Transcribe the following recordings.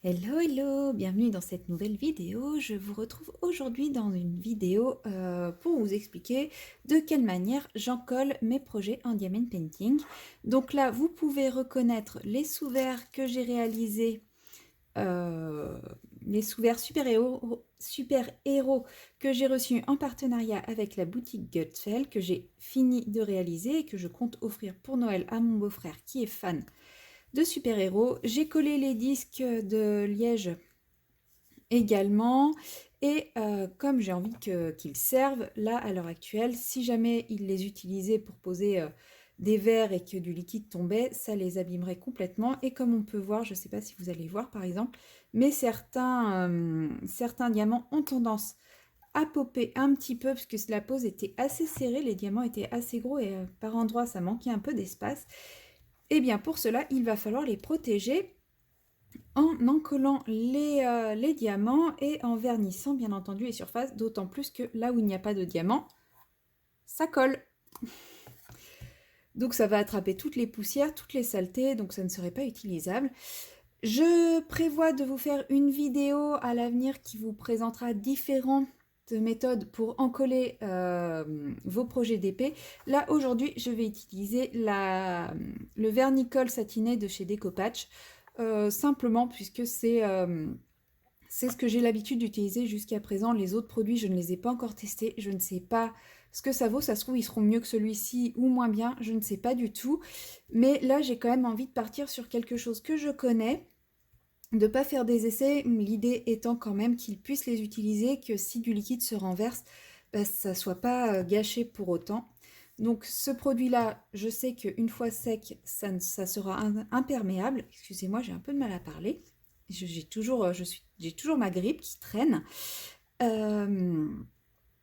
Hello, hello, bienvenue dans cette nouvelle vidéo. Je vous retrouve aujourd'hui dans une vidéo pour vous expliquer de quelle manière j'encolle mes projets en diamond painting. Donc là, vous pouvez reconnaître les sous-verts que j'ai réalisés, les sous-verts super-héros que j'ai reçus en partenariat avec la boutique Gutfeld, que j'ai fini de réaliser et que je compte offrir pour Noël à mon beau-frère qui est fan de super-héros. J'ai collé les disques de liège également et comme j'ai envie qu'ils servent là à l'heure actuelle, si jamais ils les utilisaient pour poser des verres et que du liquide tombait, ça les abîmerait complètement. Et comme on peut voir, je ne sais pas si vous allez voir par exemple, mais certains diamants ont tendance à popper un petit peu parce que la pose était assez serrée, les diamants étaient assez gros et par endroits ça manquait un peu d'espace. Et bien pour cela, il va falloir les protéger en encollant les diamants et en vernissant bien entendu les surfaces, d'autant plus que là où il n'y a pas de diamant, ça colle. Donc ça va attraper toutes les poussières, toutes les saletés, donc ça ne serait pas utilisable. Je prévois de vous faire une vidéo à l'avenir qui vous présentera différentes méthodes pour encoller vos projets d'épée. Là aujourd'hui je vais utiliser le vernicole satiné de chez Decopatch, simplement puisque c'est ce que j'ai l'habitude d'utiliser jusqu'à présent. Les autres produits, je ne les ai pas encore testés. Je ne sais pas ce que ça vaut. Ça se trouve, ils seront mieux que celui-ci ou moins bien. Je ne sais pas du tout. Mais là, j'ai quand même envie de partir sur quelque chose que je connais, de ne pas faire des essais. L'idée étant quand même qu'ils puissent les utiliser, que si du liquide se renverse, bah, ça ne soit pas gâché pour autant. Donc ce produit-là, je sais qu'une fois sec, ça sera imperméable. Excusez-moi, j'ai un peu de mal à parler. J'ai toujours ma grippe qui traîne. Euh,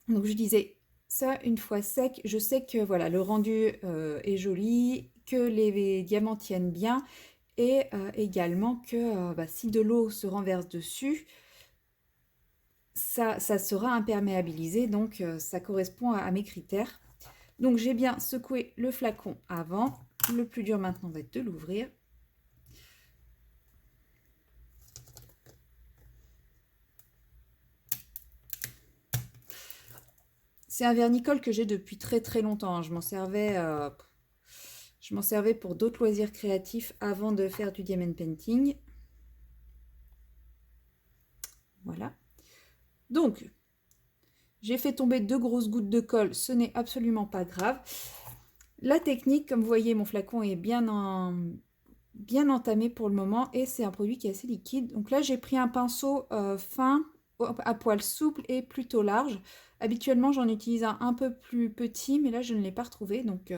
donc je disais, ça, une fois sec, je sais que voilà, le rendu est joli, que les diamants tiennent bien, et également que bah, si de l'eau se renverse dessus, ça sera imperméabilisé, donc ça correspond à mes critères. Donc j'ai bien secoué le flacon avant. Le plus dur maintenant va être de l'ouvrir. C'est un vernicole que j'ai depuis très très longtemps. Je m'en servais pour d'autres loisirs créatifs avant de faire du diamond painting. Voilà. Donc, j'ai fait tomber 2 grosses gouttes de colle. Ce n'est absolument pas grave. La technique, comme vous voyez, mon flacon est bien entamé pour le moment et c'est un produit qui est assez liquide. Donc là, j'ai pris un pinceau fin, à poil souple et plutôt large. Habituellement, j'en utilise un peu plus petit, mais là, je ne l'ai pas retrouvé. Donc,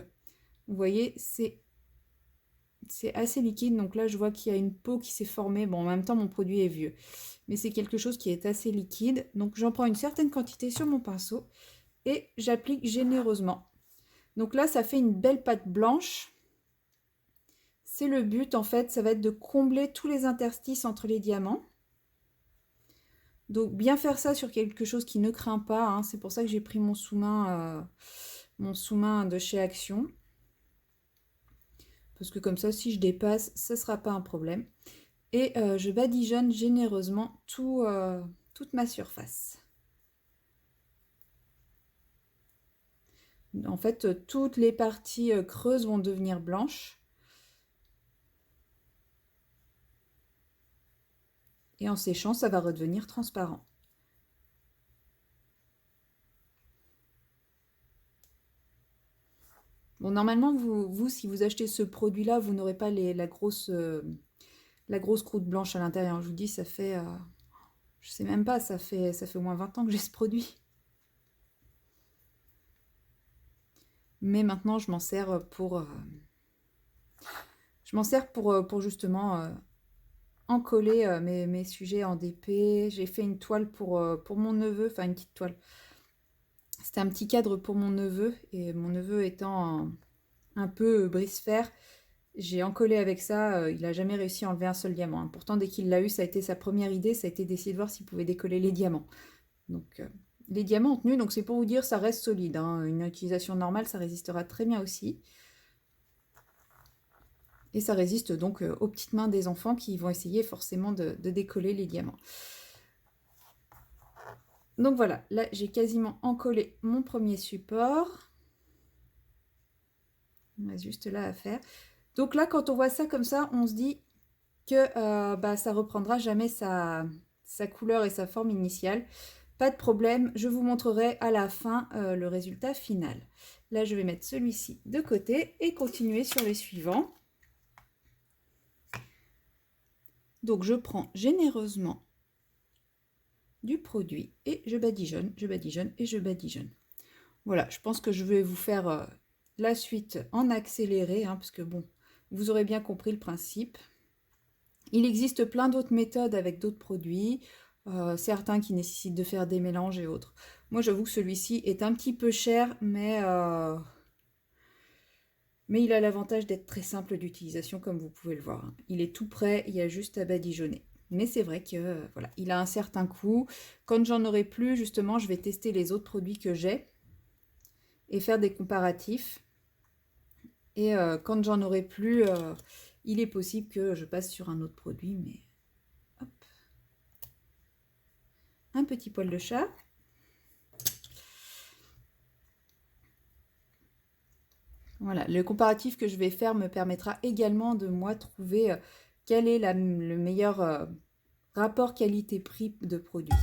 vous voyez, c'est assez liquide. Donc là, je vois qu'il y a une peau qui s'est formée. Bon, en même temps, mon produit est vieux. Mais c'est quelque chose qui est assez liquide. Donc, j'en prends une certaine quantité sur mon pinceau et j'applique généreusement. Donc là, ça fait une belle pâte blanche. C'est le but, en fait, ça va être de combler tous les interstices entre les diamants. Donc bien faire ça sur quelque chose qui ne craint pas, hein. C'est pour ça que j'ai pris mon sous-main de chez Action. Parce que comme ça, si je dépasse, ce ne sera pas un problème. Et je badigeonne généreusement toute ma surface. En fait, toutes les parties creuses vont devenir blanches. Et en séchant, ça va redevenir transparent. Bon, normalement, si vous achetez ce produit-là, vous n'aurez pas la grosse croûte blanche à l'intérieur. Je vous dis, ça fait, je sais même pas, ça fait au moins 20 ans que j'ai ce produit. Mais maintenant, pour justement encoller mes sujets en DP. J'ai fait une toile pour mon neveu, enfin une petite toile. C'était un petit cadre pour mon neveu, et mon neveu étant un peu brise-fer, j'ai encollé avec ça. Il n'a jamais réussi à enlever un seul diamant, hein. Pourtant, dès qu'il l'a eu, ça a été sa première idée, ça a été d'essayer de voir s'il pouvait décoller les diamants. Donc, les diamants ont tenu, donc c'est pour vous dire, ça reste solide, hein. Une utilisation normale, ça résistera très bien aussi. Et ça résiste donc aux petites mains des enfants qui vont essayer forcément de décoller les diamants. Donc voilà, là j'ai quasiment encollé mon premier support. On a juste là à faire. Donc là, quand on voit ça comme ça, on se dit que ça reprendra jamais sa couleur et sa forme initiale. Pas de problème, je vous montrerai à la fin le résultat final. Là, je vais mettre celui-ci de côté et continuer sur les suivants. Donc, je prends généreusement du produit et je badigeonne et je badigeonne. Voilà, je pense que je vais vous faire la suite en accéléré, hein, parce que bon, vous aurez bien compris le principe. Il existe plein d'autres méthodes avec d'autres produits, certains qui nécessitent de faire des mélanges et autres. Moi, j'avoue que celui-ci est un petit peu cher, mais il a l'avantage d'être très simple d'utilisation, comme vous pouvez le voir. Il est tout prêt, il y a juste à badigeonner. Mais c'est vrai que voilà, il a un certain coût. Quand j'en aurai plus, justement, je vais tester les autres produits que j'ai et faire des comparatifs. Et quand j'en aurai plus, il est possible que je passe sur un autre produit, mais hop. Un petit poil de chat. Voilà, le comparatif que je vais faire me permettra également de moi trouver quel est le meilleur rapport qualité-prix de produit.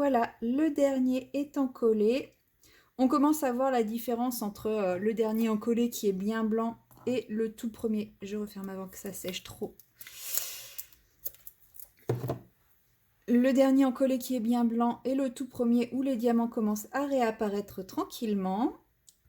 voilà, le dernier est encollé. On commence à voir la différence entre le dernier encollé qui est bien blanc et le tout premier. Je referme avant que ça sèche trop. Le dernier encollé qui est bien blanc et le tout premier où les diamants commencent à réapparaître tranquillement.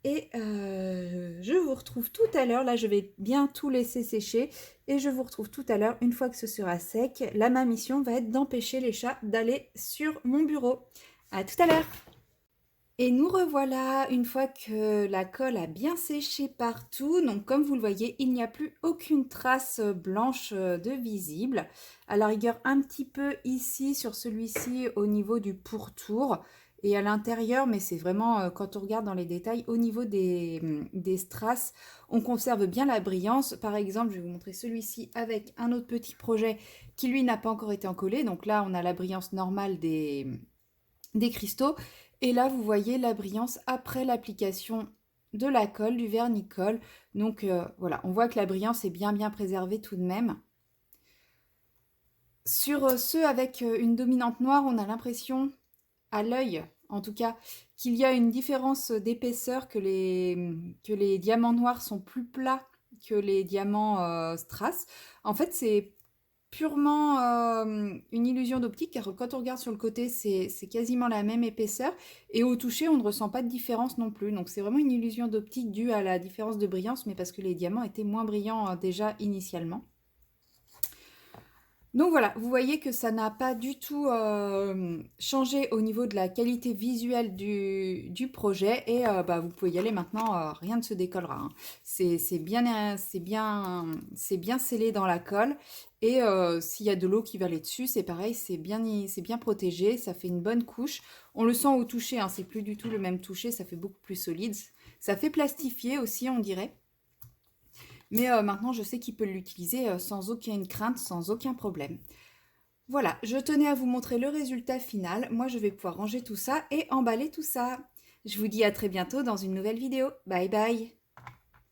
Et je vous retrouve tout à l'heure. Là, je vais bien tout laisser sécher. Et je vous retrouve tout à l'heure, une fois que ce sera sec. Là, ma mission va être d'empêcher les chats d'aller sur mon bureau. À tout à l'heure. Et nous revoilà une fois que la colle a bien séché partout. Donc comme vous le voyez, il n'y a plus aucune trace blanche de visible. À la rigueur, un petit peu ici sur celui-ci au niveau du pourtour et à l'intérieur, mais c'est vraiment quand on regarde dans les détails, au niveau des strass, on conserve bien la brillance. Par exemple, je vais vous montrer celui-ci avec un autre petit projet qui lui n'a pas encore été encollé. Donc là, on a la brillance normale des cristaux. Et là, vous voyez la brillance après l'application de la colle, du vernis-colle. Donc voilà, on voit que la brillance est bien préservée tout de même. Sur ceux avec une dominante noire, on a l'impression, à l'œil en tout cas, qu'il y a une différence d'épaisseur, que les diamants noirs sont plus plats que les diamants strass. En fait, c'est purement une illusion d'optique, car quand on regarde sur le côté, c'est quasiment la même épaisseur, et au toucher, on ne ressent pas de différence non plus. Donc c'est vraiment une illusion d'optique due à la différence de brillance, mais parce que les diamants étaient moins brillants déjà initialement. Donc voilà, vous voyez que ça n'a pas du tout changé au niveau de la qualité visuelle du projet, et bah, vous pouvez y aller maintenant, rien ne se décollera, hein. C'est bien scellé dans la colle, et s'il y a de l'eau qui va aller dessus, c'est pareil, c'est bien protégé, ça fait une bonne couche. On le sent au toucher, hein, c'est plus du tout le même toucher, ça fait beaucoup plus solide. Ça fait plastifié aussi, on dirait. Mais maintenant, je sais qu'il peut l'utiliser sans aucune crainte, sans aucun problème. Voilà, je tenais à vous montrer le résultat final. Moi, je vais pouvoir ranger tout ça et emballer tout ça. Je vous dis à très bientôt dans une nouvelle vidéo. Bye bye!